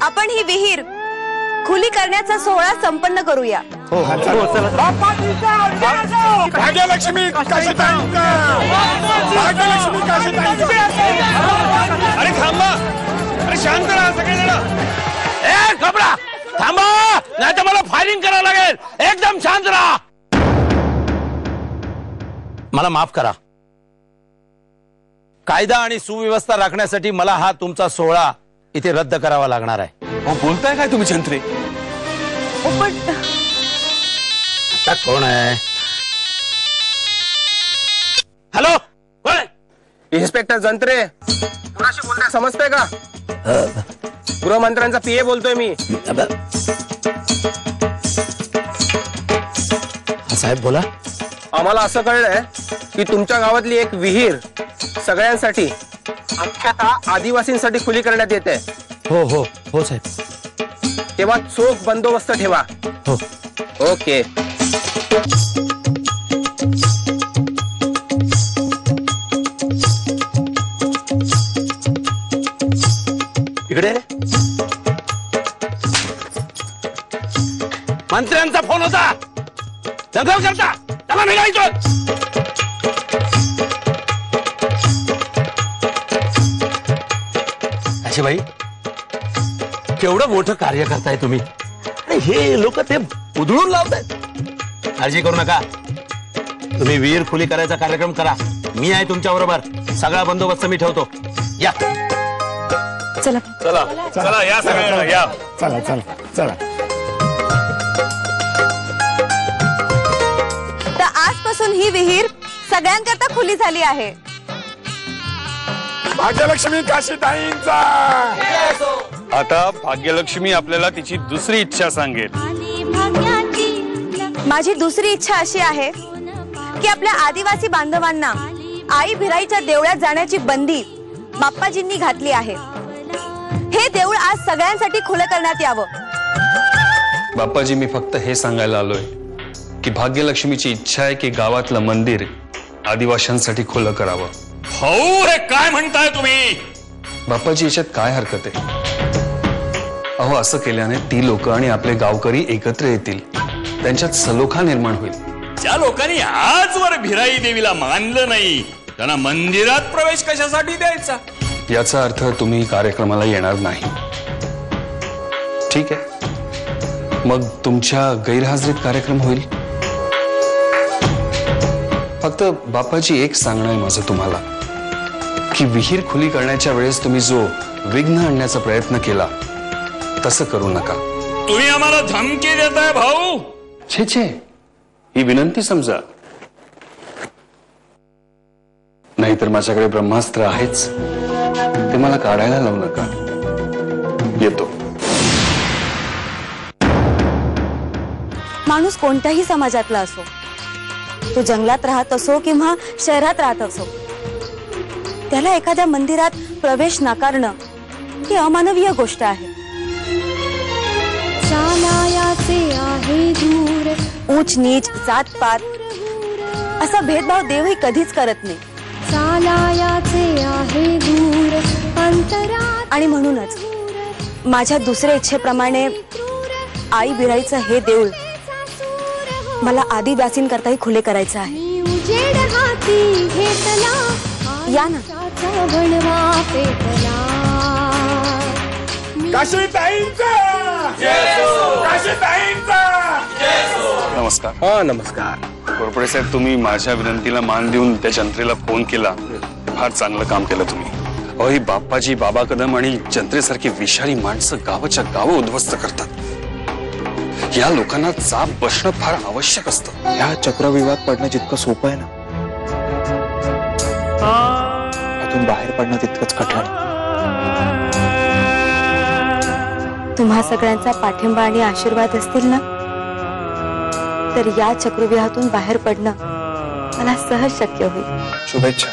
आपण ही विहीर खुली करण्याचा सोहळा संपन्न करूया। भाग्यलक्ष्मी काशीताईंचा, भाग्यलक्ष्मी काशीताईंचा। अरे थांबा, अरे शांत राहा सगळेजण। ए घबरा, थांबा, नाही तर मला फायरिंग करावं लागेल। एकदम शांत राहा। मला माफ करा। कायदा आणि सुव्यवस्था राखण्यासाठी मला हा तुमचा सोहळा इथे रद्द करावा लागणार आहे। बोलताय काय तुम्ही जंत्रे? पण आता कोण आहे? हॅलो, कोण आहे? इन्स्पेक्टर जंत्रे, कोणाशी बोलताय समजतंय का? गृहमंत्र्यांचा पीए बोलतोय मी। साहेब बोला। आम्हाला असं कळलंय की तुमच्या गावातली एक विहीर सगळ्यांसाठी, मुख्यतः आदिवासींसाठी खुली करण्यात येते। हो हो हो साहेब। तेव्हा चोख बंदोबस्त ठेवा। हो ओके। इकडे मंत्र्यांचा फोन होता। दंगल करता त्याला निघायचो। अशी बाई, केवढं मोठं कार्य करताय तुम्ही। हे लोक ते उधळून लावतायत। काळजी करू नका, तुम्ही विहीर खुली करायचा कार्यक्रम करा। मी आहे तुमच्या बरोबर। सगळा बंदोबस्त मी ठेवतो। या चला चला चला, या सगळ्यांना या। चला चला चला। तर आजपासून ही विहीर सगळ्यांकरता खुली झाली आहे। भाग्यलक्ष्मी काशीताईंचा। आता भाग्यलक्ष्मी आपल्याला तिची दुसरी इच्छा सांगेल। माझी दुसरी इच्छा अशी आहे की आपल्या आदिवासी बांधवांना आई भिराईच्या देवळात जाण्याची बंदी बाप्पाजींनी घातली आहे। हे देऊळ आज सगळ्यांसाठी खुलं करण्यात यावं। बाप्पाजी, मी फक्त हे सांगायला आलोय की भाग्यलक्ष्मीची इच्छा आहे की गावातलं मंदिर आदिवासींसाठी खुलं करावं। हो, हे काय म्हणताय तुम्ही? बाप्पाजी, याच्यात काय हरकत आहे? अहो, असं केल्याने ती लोक आणि आपले गावकरी एकत्र येतील, त्यांच्यात सलोखा निर्माण होईल। ज्या लोकांनी आजवर भिराई देवीला मानलं नाही त्यांना मंदिरात प्रवेश कशासाठी द्यायचा? याचा अर्थ तुम्ही कार्यक्रमाला येणार नाही। ठीक आहे, मग तुमच्या गैरहजेरीत कार्यक्रम होईल। फक्त बाप्पाजी, एक सांगणं आहे माझं तुम्हाला की विहीर खुली करण्याच्या वेळेस तुम्ही जो विघ्न आणण्याचा प्रयत्न केला तसं करू नका। तुम्ही आम्हाला धमकी देताय भाऊ? छे छे, ही विनंती समजा, नाहीतर माझ्याकडे ब्रह्मास्त्र आहेच, ते मला काढायला लावू नका। येतो। माणूस कोणत्याही समाजातला असो, तो जंगलात राहत असो किंवा शहरात राहत असो, त्याला एखाद्या मंदिरात प्रवेश नाकारणं ही अमानवीय गोष्ट आहे। उच्च नीच, जात पात असा भेदभाव देवही कधीच करत नाही। आणि म्हणूनच माझ्या दुसऱ्या इच्छेप्रमाणे आई बिराईचं हे देऊळ मला आदिवासींकरताही खुले करायचं आहे। या ना। काशीताईंचा, काशीताईंचा। नमस्कार। हा, नमस्कार। कोरपडे साहेब, तुम्ही माझ्या विनंतीला मान देऊन त्या जंत्रेला फोन केला, फार चांगलं काम केलं तुम्ही। अहो, ही बाप्पाजी, बाबा कदम आणि जंत्रेसारखी विषारी माणसं गावाच्या गावं उद्ध्वस्त करतात। या लोकांना चाप बसणं फार आवश्यक असतं। ह्या चक्रव्यूहात पडणं जितकं सोपं आहे ना, त्यातून बाहेर पडणं तितकंच कठीण आहे। तुम्हा सगळ्यांचा पाठिंबा आणि आशीर्वाद असतील ना, तर या चक्रव्यूहातून बाहेर पडणं मला सहज शक्य होईल। शुभेच्छा।